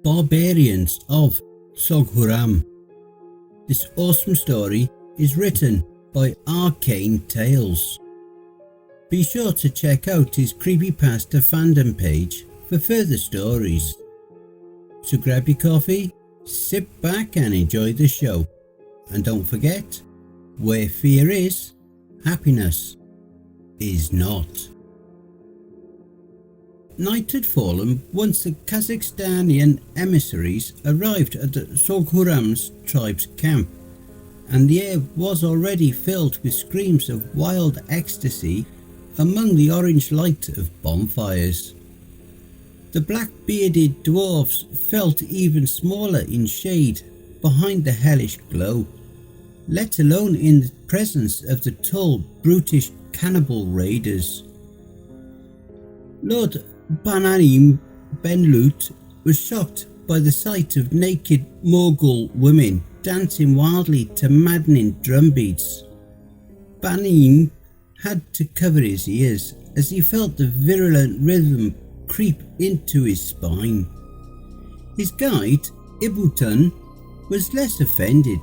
Barbarians of Sogghuram. This awesome story is written by RCainTales. Be sure to check out his Creepypasta fandom page for further stories. So grab your coffee, sit back and enjoy the show. And don't forget, where fear is, happiness is not. Night had fallen once the Kazakhstani emissaries arrived at the Sogghuram's tribe's camp, and the air was already filled with screams of wild ecstasy among the orange light of bonfires. The black-bearded dwarfs felt even smaller in shade behind the hellish glow, let alone in the presence of the tall, brutish cannibal raiders. Lord Banaim Benlut was shocked by the sight of naked Morgul women dancing wildly to maddening drumbeats. Banaim had to cover his ears as he felt the virulent rhythm creep into his spine. His guide, Ibutan, was less offended,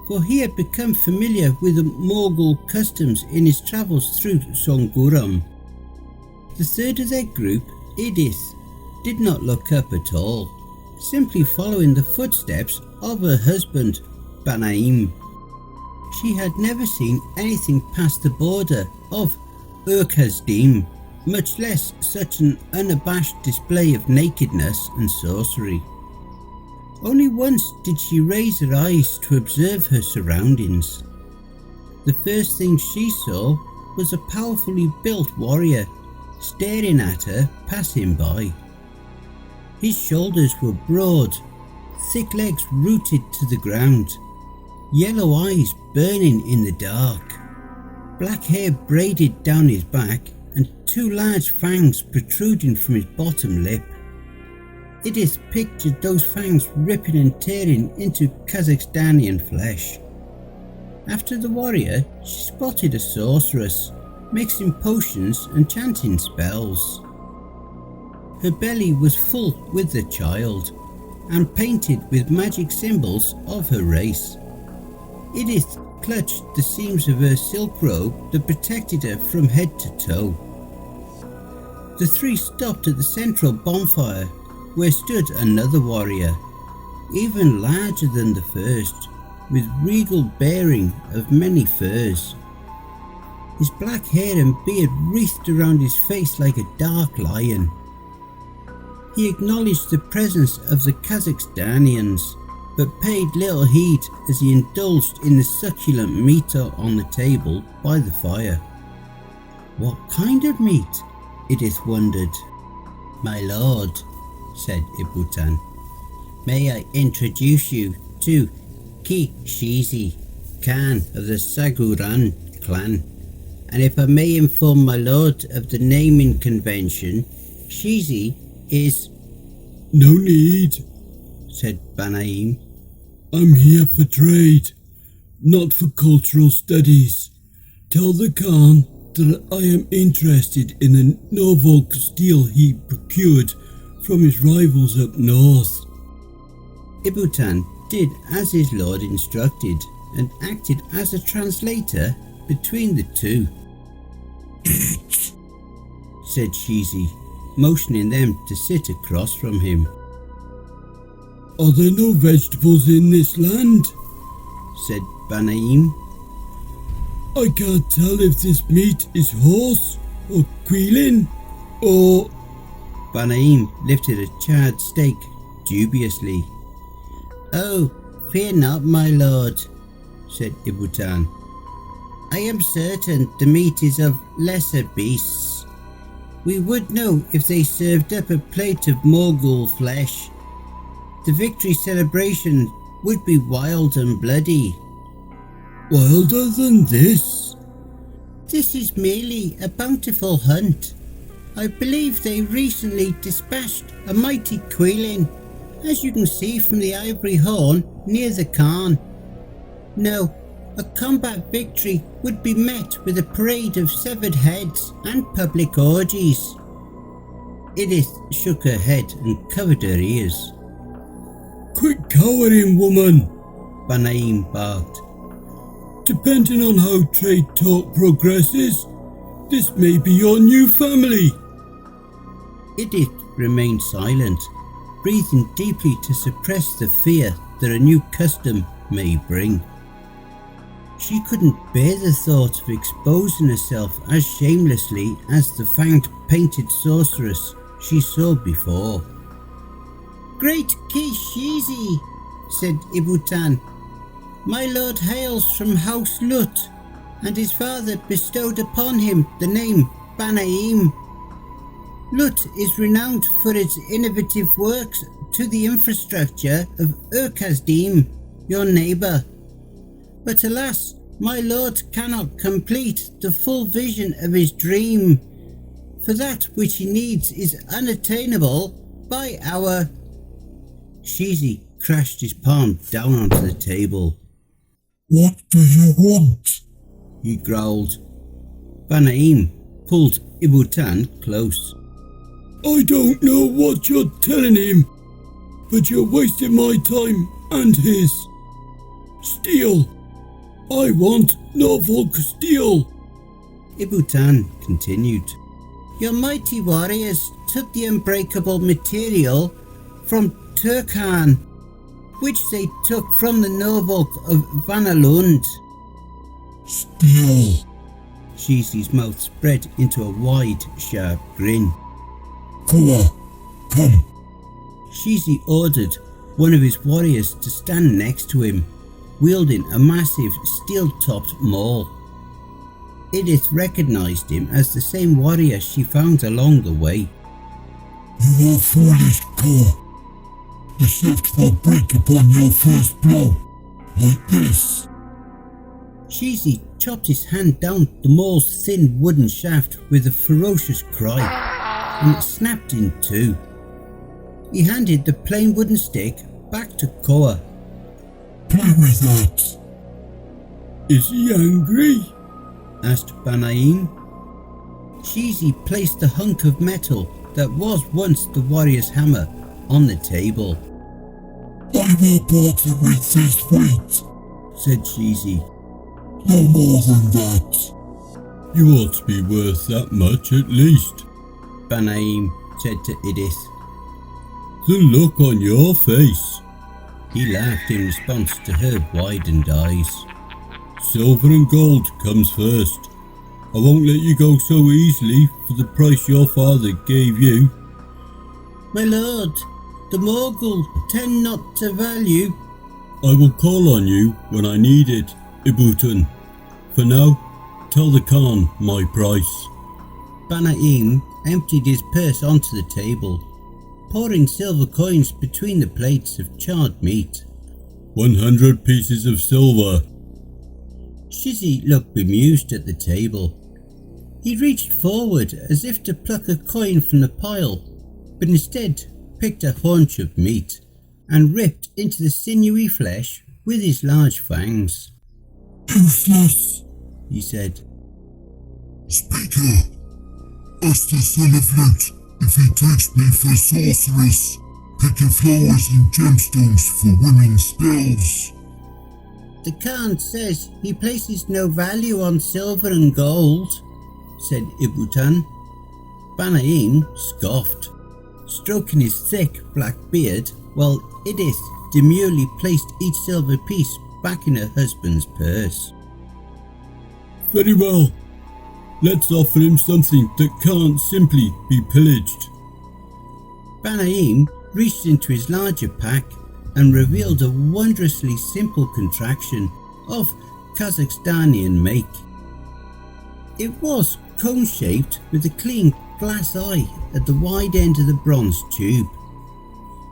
for he had become familiar with the Morgul customs in his travels through Sogghuram. The third of their group, Edith, did not look up at all, simply following the footsteps of her husband, Banaim. She had never seen anything past the border of Urkhazdim, much less such an unabashed display of nakedness and sorcery. Only once did she raise her eyes to observe her surroundings. The first thing she saw was a powerfully built warrior staring at her passing by. His shoulders were broad, thick legs rooted to the ground, yellow eyes burning in the dark, black hair braided down his back and two large fangs protruding from his bottom lip. Edith pictured those fangs ripping and tearing into Kazakhstani flesh. After the warrior, she spotted a sorceress, mixing potions and chanting spells. Her belly was full with the child, and painted with magic symbols of her race. Edith clutched the seams of her silk robe that protected her from head to toe. The three stopped at the central bonfire, where stood another warrior, even larger than the first, with regal bearing of many furs. His black hair and beard wreathed around his face like a dark lion. He acknowledged the presence of the Kazakhstanians, but paid little heed as he indulged in the succulent meat on the table by the fire. What kind of meat? Edith wondered. My lord, said Ibutan, may I introduce you to Shizi, Khan of the Sogghuram clan, and if I may inform my lord of the naming convention, Shizi is... No need, said Banaim. I'm here for trade, not for cultural studies. Tell the Khan that I am interested in the Norfolk steel he procured from his rivals up north. Ibutan did as his lord instructed and acted as a translator between the two. said Shizi, motioning them to sit across from him. Are there no vegetables in this land? said Banaim. I can't tell if this meat is horse or quailin or... Banaim lifted a charred steak dubiously. Oh, fear not, my lord, said Ibutan. I am certain the meat is of lesser beasts. We would know if they served up a plate of Morgul flesh. The victory celebration would be wild and bloody. Wilder than this? This is merely a bountiful hunt. I believe they recently dispatched a mighty quailin, as you can see from the ivory horn near the Khan. No, a combat victory would be met with a parade of severed heads and public orgies. Edith shook her head and covered her ears. Quit cowering, woman, Banaim barked. Depending on how trade talk progresses, this may be your new family. Edith remained silent, breathing deeply to suppress the fear that a new custom may bring. She couldn't bear the thought of exposing herself as shamelessly as the fanged painted sorceress she saw before. Great Kishizi, said Ibutan. My lord hails from House Lut, and his father bestowed upon him the name Banaim. Lut is renowned for its innovative works to the infrastructure of Urkazdim, your neighbour. But alas, my lord cannot complete the full vision of his dream, for that which he needs is unattainable by our... Shizi crashed his palm down onto the table. What do you want? He growled. Banaim pulled Ibutan close. I don't know what you're telling him, but you're wasting my time and his. Steal! I want Norfolk steel! Ibutan continued. Your mighty warriors took the unbreakable material from Turkhan, which they took from the Norfolk of Vanalund. Steal! Shizi's mouth spread into a wide, sharp grin. Koa, come! Shizi ordered one of his warriors to stand next to him, wielding a massive steel-topped maul. Edith recognised him as the same warrior she found along the way. You are foolish, Koa. The shaft will break upon your first blow, like this. Shizi chopped his hand down the maul's thin wooden shaft with a ferocious cry, and it snapped in two. He handed the plain wooden stick back to Koa. Play with that. Is he angry? Asked Banaim. Shizi placed the hunk of metal that was once the warrior's hammer on the table. I will barter with this weight, said Shizi. No more than that. You ought to be worth that much at least, Banaim said to Edith. The look on your face. He laughed in response to her widened eyes. Silver and gold comes first. I won't let you go so easily for the price your father gave you. My lord, the Morgul tend not to value. I will call on you when I need it, Ibutan. For now, tell the Khan my price. Banaim emptied his purse onto the table, pouring silver coins between the plates of charred meat. 100 pieces of silver. Shizi looked bemused at the table. He reached forward as if to pluck a coin from the pile, but instead picked a haunch of meat and ripped into the sinewy flesh with his large fangs. Useless, he said. Speaker, ask the son of Lut if he takes me for sorceress, picking flowers and gemstones for women's spells. The Khan says he places no value on silver and gold, said Ibutan. Banaim scoffed, stroking his thick black beard while Edith demurely placed each silver piece back in her husband's purse. Very well. Let's offer him something that can't simply be pillaged. Banaim reached into his larger pack and revealed a wondrously simple contraction of Kazakhstanian make. It was cone-shaped with a clean glass eye at the wide end of the bronze tube.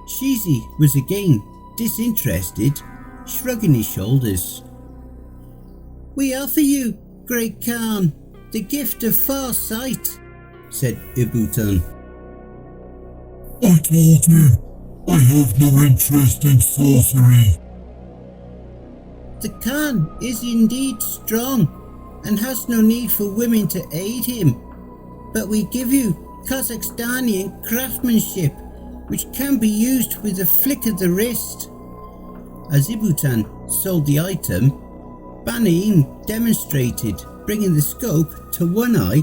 Shizi was again disinterested, shrugging his shoulders. We offer you, Great Khan, the gift of far sight, said Ibutan. I told you, I have no interest in sorcery. The Khan is indeed strong and has no need for women to aid him, but we give you Kazakhstani craftsmanship which can be used with a flick of the wrist. As Ibutan sold the item, Banaim demonstrated bringing the scope to one eye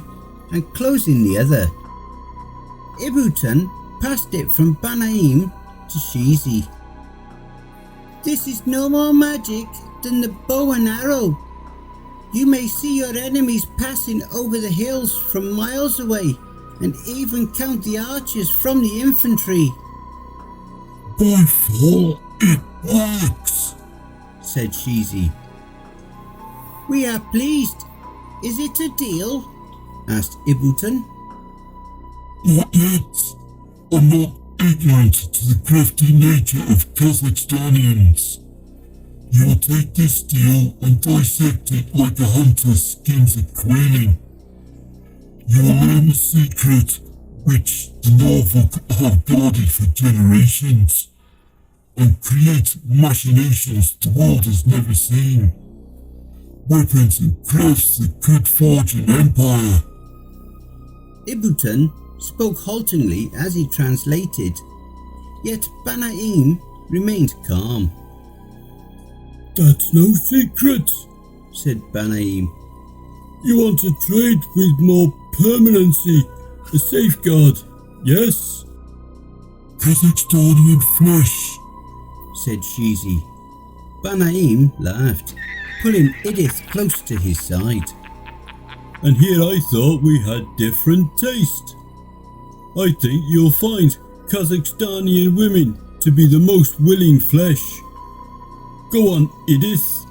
and closing the other. Ibutan passed it from Banaim to Shizi. This is no more magic than the bow and arrow. You may see your enemies passing over the hills from miles away and even count the archers from the infantry. By far, it works, said Shizi. We are pleased. Is it a deal? Asked Ibutan. Not yet. I'm not ignorant to the crafty nature of Kazakhstanians. You will take this steel and dissect it like a hunter skins a quailing. You will learn the secret which the Norfolk have guarded for generations, and create machinations the world has never seen. Weapons and crafts that could forge an empire. Ibutan spoke haltingly as he translated, yet Banaim remained calm. That's no secret, said Banaim. You want to trade with more permanency, a safeguard, yes? Kazakhstanian flesh, said Shizi. Banaim laughed, pulling Edith close to his side. And here I thought we had different taste. I think you'll find Kazakhstanian women to be the most willing flesh. Go on, Edith.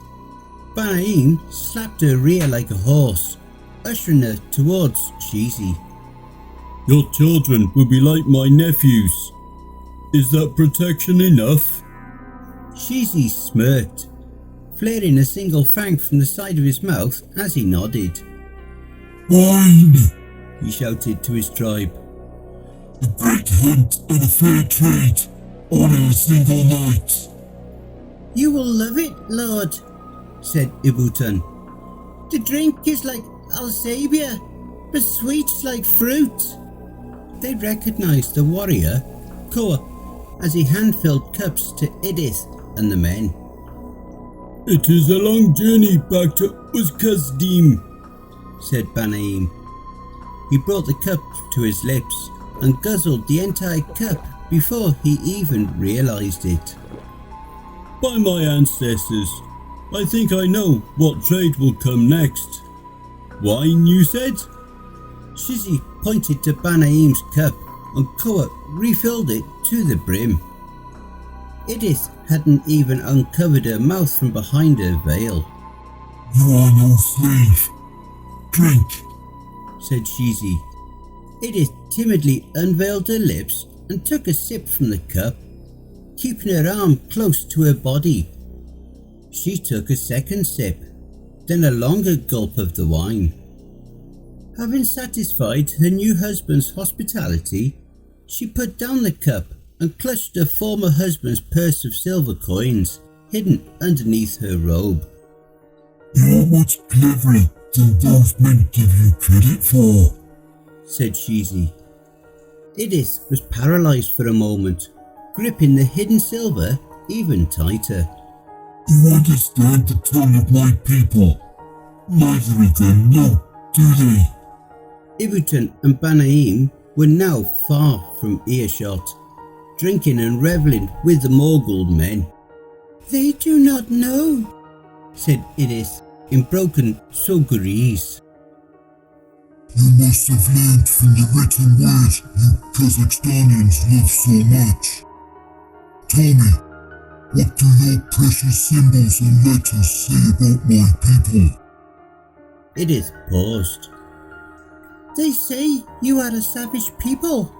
Banaim slapped her rear like a horse, ushering her towards Shizi. Your children will be like my nephews. Is that protection enough? Shizi smirked, flaring a single fang from the side of his mouth as he nodded. Fine, he shouted to his tribe. A great hunt and a fair trade, all in a single night. You will love it, Lord, said Ibutan. The drink is like Alsabia, but sweet's like fruit. They recognized the warrior, Koa, as he hand-filled cups to Edith and the men. It is a long journey back to Uzkazdim, said Banaim. He brought the cup to his lips and guzzled the entire cup before he even realized it. By my ancestors, I think I know what trade will come next. Wine, you said? Shizi pointed to Banaim's cup and Koa refilled it to the brim. Edith hadn't even uncovered her mouth from behind her veil. You are no slave. Drink, said Shizi. Edith timidly unveiled her lips and took a sip from the cup, keeping her arm close to her body. She took a second sip, then a longer gulp of the wine. Having satisfied her new husband's hospitality, she put down the cup and clutched her former husband's purse of silver coins, hidden underneath her robe. You are much cleverer than those men give you credit for, said Shizi. Edith was paralyzed for a moment, gripping the hidden silver even tighter. You understand the tongue of my people. Neither of them know, do they? Ibutan and Banaim were now far from earshot, drinking and revelling with the Morgul men. They do not know, said Edith in broken Sogghuram. You must have learned from the written word you Kazakhstanians love so much. Tell me, what do your precious symbols and letters say about my people? Edith paused. They say you are a savage people.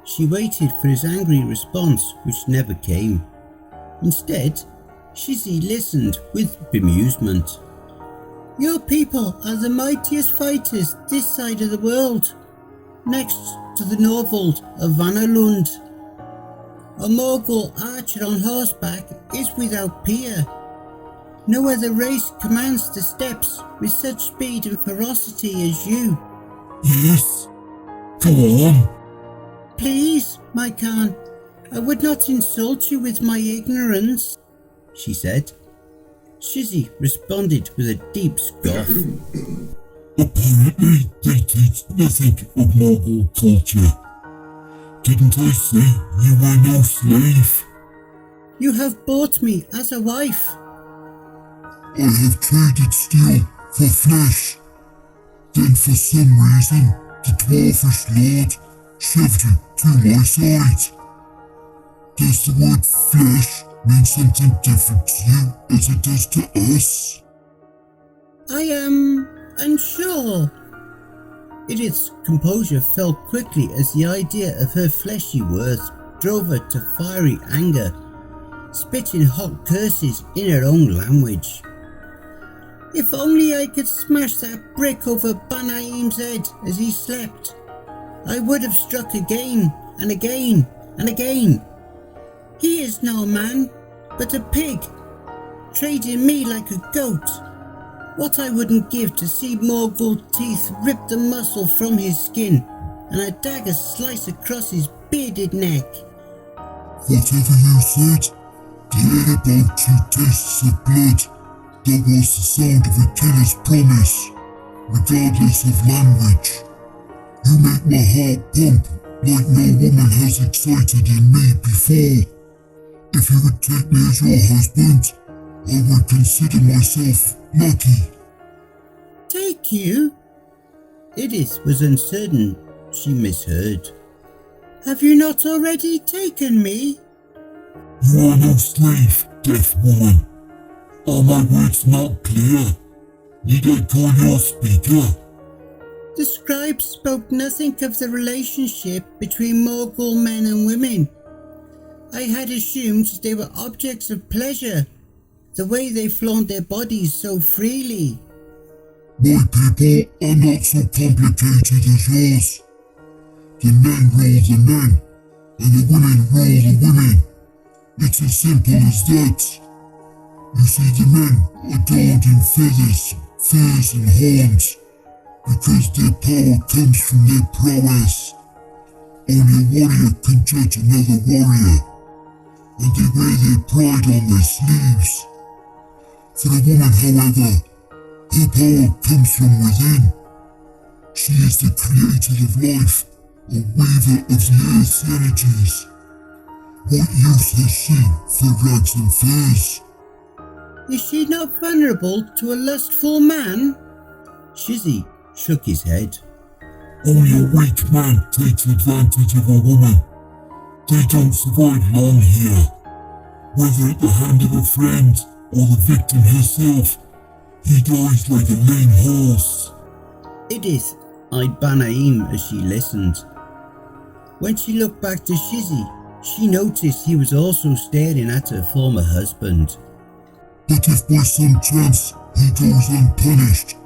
She waited for his angry response, which never came. Instead, Shizi listened with bemusement. Your people are the mightiest fighters this side of the world, next to the Norvald of Vanalund. A Morgul archer on horseback is without peer. No other race commands the steppes with such speed and ferocity as you. Yes, go on. Please, my Khan, I would not insult you with my ignorance. she said. Shizzy responded with a deep scoff. Apparently they teach nothing of Mongol culture. Didn't I say you were no slave? You have bought me as a wife. I have traded steel for flesh. Then for some reason, the dwarfish lord shoved you to my side. Does the word flesh mean something different to you as it does to us? I am unsure. Edith's composure fell quickly as the idea of her fleshy worth drove her to fiery anger, spitting hot curses in her own language. If only I could smash that brick over Banaim's head as he slept. I would have struck again and again and again. He is no man, but a pig, trading me like a goat. What I wouldn't give to see Morgul teeth rip the muscle from his skin and a dagger slice across his bearded neck. Whatever you said, the air about you tastes of blood. That was the sound of a killer's promise, regardless of language. You make my heart pump like no woman has excited in me before. If you would take me as your husband, I would consider myself lucky. Take you? Edith was uncertain she misheard. Have you not already taken me? You are no slave, deaf woman. Are my words not clear? Need I call your speaker? The scribe spoke nothing of the relationship between Morgul men and women. I had assumed they were objects of pleasure, the way they flaunt their bodies so freely. My people are not so complicated as yours. The men rule the men, and the women rule the women. It's as simple as that. You see, the men adorned in feathers, furs and horns, because their power comes from their prowess. Only a warrior can judge another warrior, and they wear their pride on their sleeves. For a woman, however, her power comes from within. She is the creator of life, a weaver of the earth's energies. What use has she for rags and furs? Is she not vulnerable to a lustful man? Shizzy shook his head. Only a weak man takes advantage of a woman. They don't survive long here. Whether at the hand of a friend or the victim herself, he dies like a lame horse. Edith eyed Banaim as she listened. When she looked back to Shizzy, she noticed he was also staring at her former husband. But if by some chance he goes unpunished,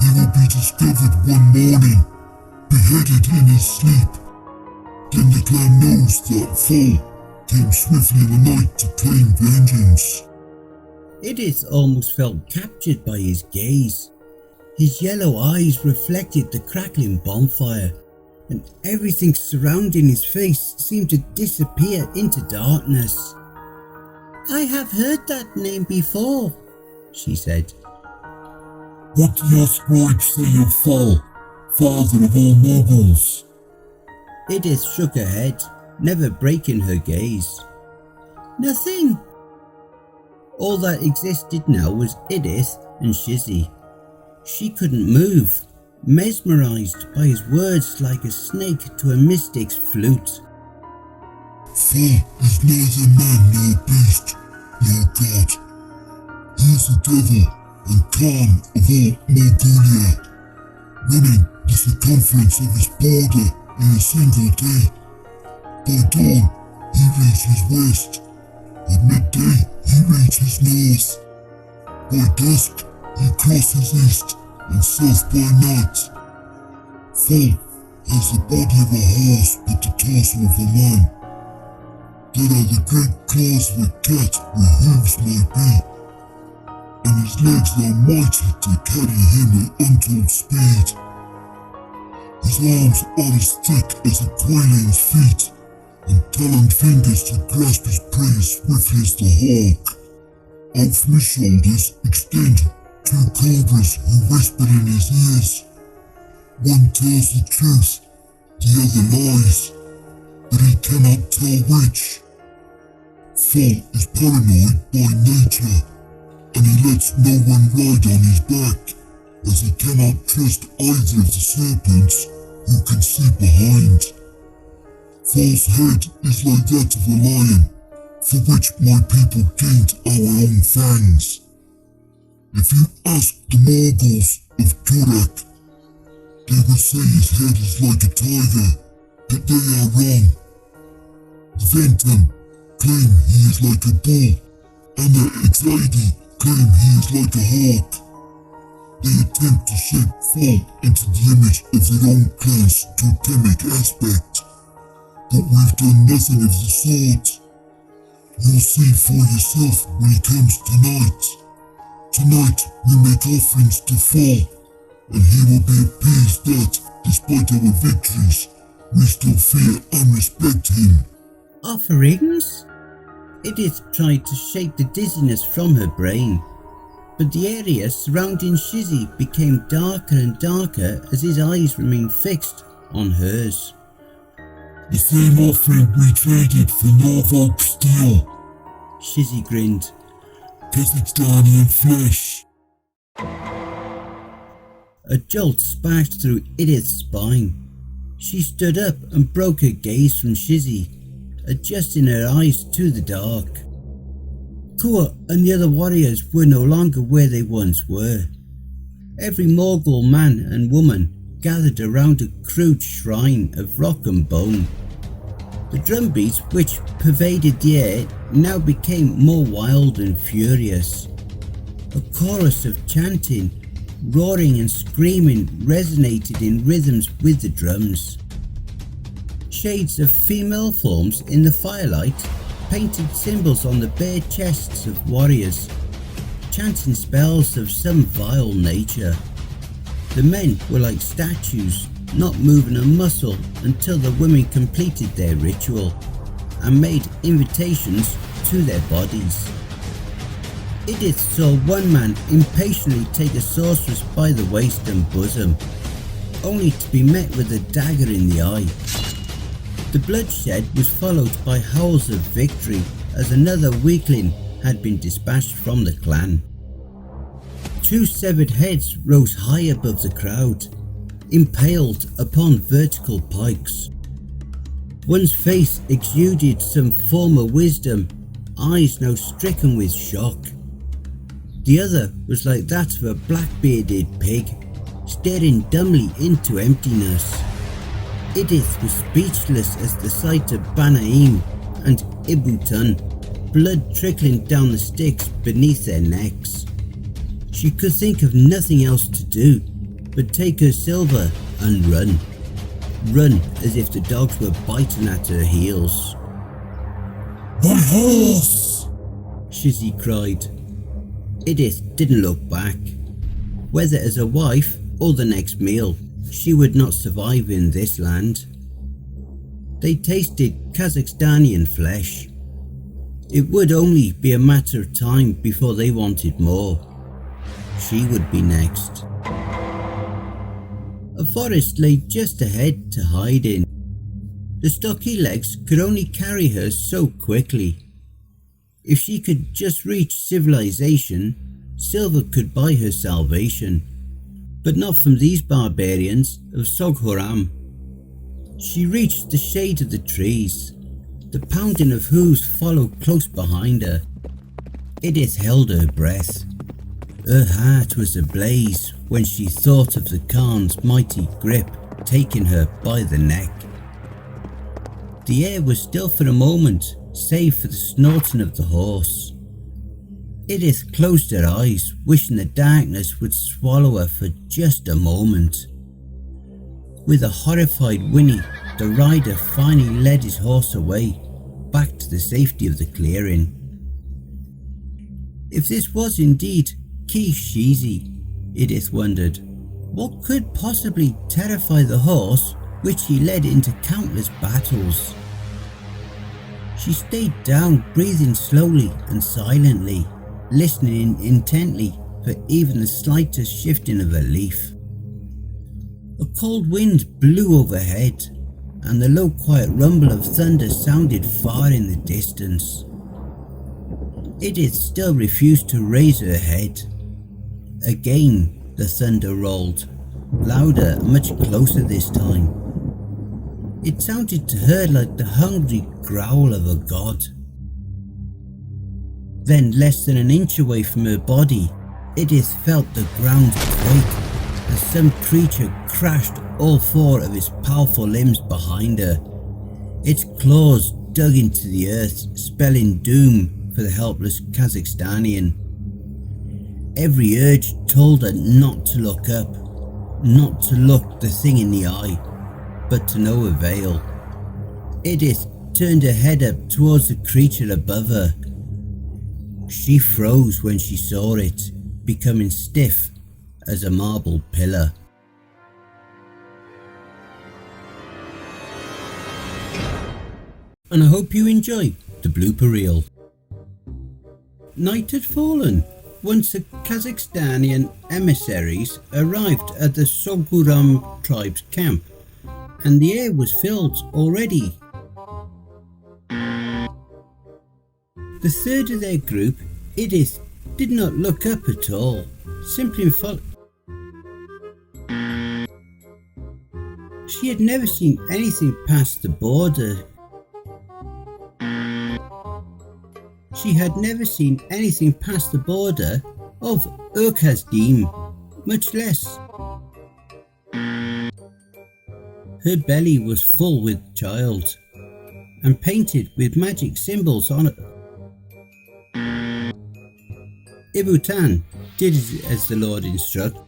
he will be discovered one morning, beheaded in his sleep. Then the clan knows that foe came swiftly in the night to claim vengeance. Edith almost felt captured by his gaze. His yellow eyes reflected the crackling bonfire, and everything surrounding his face seemed to disappear into darkness. I have heard that name before, she said. What do your scribes say of Thal, father of all Mongols? Edith shook her head, never breaking her gaze. Nothing. All that existed now was Edith and Shizzy. She couldn't move, mesmerised by his words like a snake to a mystic's flute. Thal is neither man nor beast, nor god. He is the devil and Khan of all Mongolia, running the circumference of his border in a single day. By dawn, he reaches west. At midday, he reaches north. By dusk, he crosses east and south by night. Thal has the body of a horse but the torso of a man. There are the great claws of a cat where hooves might be, and his legs are mighty to carry him at untold speed. His arms are as thick as a quailing's feet, and taloned fingers to grasp his prey as swiftly as the hawk. Out from his shoulders extend two cobras who whisper in his ears. One tells the truth, the other lies, but he cannot tell which. Fall is paranoid by nature, and he lets no one ride on his back, as he cannot trust either of the serpents who can see behind. Fall's head is like that of a lion, for which my people gained our own fangs. If you ask the Mongols of Turak, they will say his head is like a tiger, but they are wrong. The Ventum claim he is like a bull, and the Exidi claim he is like a hawk. They attempt to shape Fall into the image of their own clan's totemic aspect, but we've done nothing of the sort. You'll see for yourself when he comes tonight. Tonight we make offerings to Fall, and he will be appeased that, despite our victories, we still fear and respect him. Offerings? Edith tried to shake the dizziness from her brain, but the area surrounding Shizzy became darker and darker as his eyes remained fixed on hers. The same offering we traded for Norfolk steel. Shizzy grinned. Kazakhstanian flesh. A jolt sparked through Edith's spine. She stood up and broke her gaze from Shizzy, adjusting her eyes to the dark. Kua and the other warriors were no longer where they once were. Every Mongol man and woman gathered around a crude shrine of rock and bone. The drumbeats which pervaded the air now became more wild and furious. A chorus of chanting, roaring and screaming resonated in rhythms with the drums. Shades of female forms in the firelight painted symbols on the bare chests of warriors, chanting spells of some vile nature. The men were like statues, not moving a muscle until the women completed their ritual and made invitations to their bodies. Edith saw one man impatiently take a sorceress by the waist and bosom, only to be met with a dagger in the eye. The bloodshed was followed by howls of victory as another weakling had been dispatched from the clan. Two severed heads rose high above the crowd, impaled upon vertical pikes. One's face exuded some former wisdom, eyes now stricken with shock. The other was like that of a black-bearded pig, staring dumbly into emptiness. Edith was speechless as the sight of Banaim and Ibutun, blood trickling down the sticks beneath their necks. She could think of nothing else to do but take her silver and run. Run as if the dogs were biting at her heels. My horse! Shizzy cried. Edith didn't look back. Whether as a wife or the next meal, she would not survive in this land. They tasted Kazakhstanian flesh. It would only be a matter of time before they wanted more. She would be next. A forest lay just ahead to hide in. The stocky legs could only carry her so quickly. If she could just reach civilization, silver could buy her salvation. But not from these barbarians of Sogghuram. She reached the shade of the trees, the pounding of hooves followed close behind her. Edith held her breath. Her heart was ablaze when she thought of the Khan's mighty grip taking her by the neck. The air was still for a moment, save for the snorting of the horse. Edith closed her eyes, wishing the darkness would swallow her for just a moment. With a horrified whinny, the rider finally led his horse away, back to the safety of the clearing. If this was indeed Shizzy, Edith wondered, what could possibly terrify the horse which he led into countless battles? She stayed down, breathing slowly and silently, listening intently for even the slightest shifting of a leaf. A cold wind blew overhead, and the low quiet rumble of thunder sounded far in the distance. Edith still refused to raise her head. Again the thunder rolled, louder and much closer this time. It sounded to her like the hungry growl of a god. Then, less than an inch away from her body, Edith felt the ground quake as some creature crashed all four of its powerful limbs behind her. Its claws dug into the earth, spelling doom for the helpless Kazakhstanian. Every urge told her not to look up, not to look the thing in the eye, but to no avail. Edith turned her head up towards the creature above her. She froze when she saw it, becoming stiff as a marble pillar. And I hope you enjoy the blooper reel. Night had fallen once the Kazakhstanian emissaries arrived at the Sogghuram tribe's camp, and the air was filled already. The third of their group, Edith, did not look up at all, simply followed. She had never seen anything past the border. She had never seen anything past the border of Urkazdim, much less. Her belly was full with child, and painted with magic symbols on it. Ibutan did as the Lord instructed.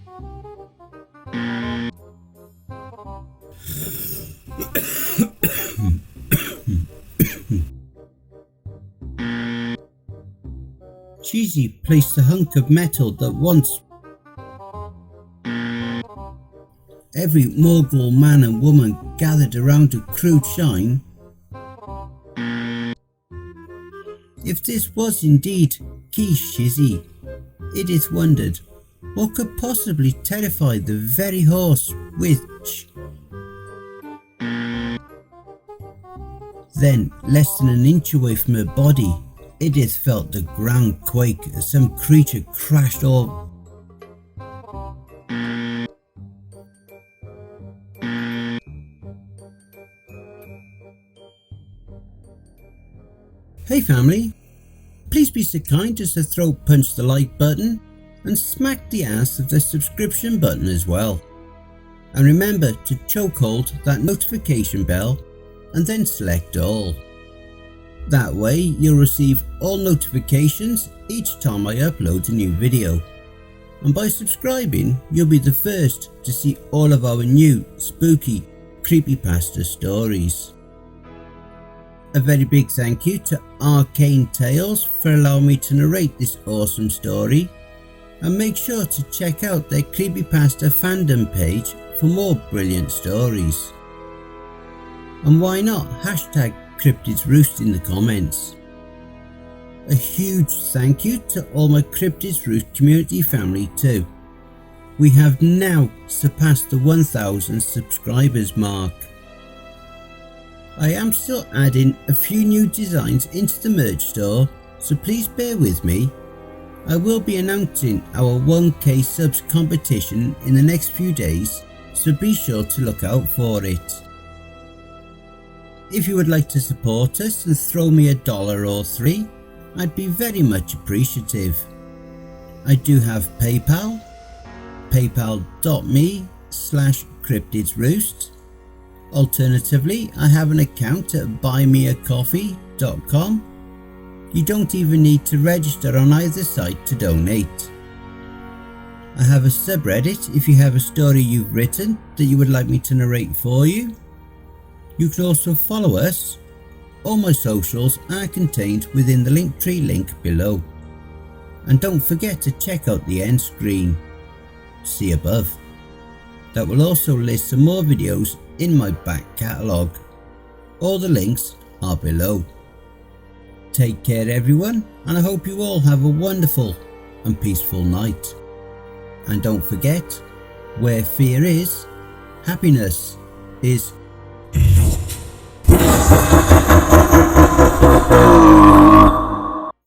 Cheesy placed a hunk of metal that once every Morgul man and woman gathered around a crude shrine. If this was indeed Quiche Shizzy, Edith wondered what could possibly terrify the very horse which. Then, less than an inch away from her body, Edith felt the ground quake as some creature crashed all. Hey family, please be so kind as to throat punch the like button and smack the ass of the subscription button as well. And remember to chokehold that notification bell and then select all. That way you'll receive all notifications each time I upload a new video. And by subscribing, you'll be the first to see all of our new spooky creepypasta stories. A very big thank you to RCainTales for allowing me to narrate this awesome story, and make sure to check out their Creepypasta fandom page for more brilliant stories. And why not hashtag Cryptids Roost in the comments. A huge thank you to all my Cryptids Roost community family too. We have now surpassed the 1000 subscribers mark. I am still adding a few new designs into the merch store, so please bear with me. I will be announcing our 1k subs competition in the next few days, so be sure to look out for it. If you would like to support us and throw me $1 or $3, I'd be very much appreciative. I do have PayPal, paypal.me/cryptidsroost. Alternatively, I have an account at buymeacoffee.com. You don't even need to register on either site to donate. I have a subreddit if you have a story you've written that you would like me to narrate for you. You can also follow us. All my socials are contained within the Linktree link below. And don't forget to check out the end screen. See above. That will also list some more videos in my back catalogue. All the links are below. Take care everyone, and I hope you all have a wonderful and peaceful night. And don't forget, where fear is, happiness is.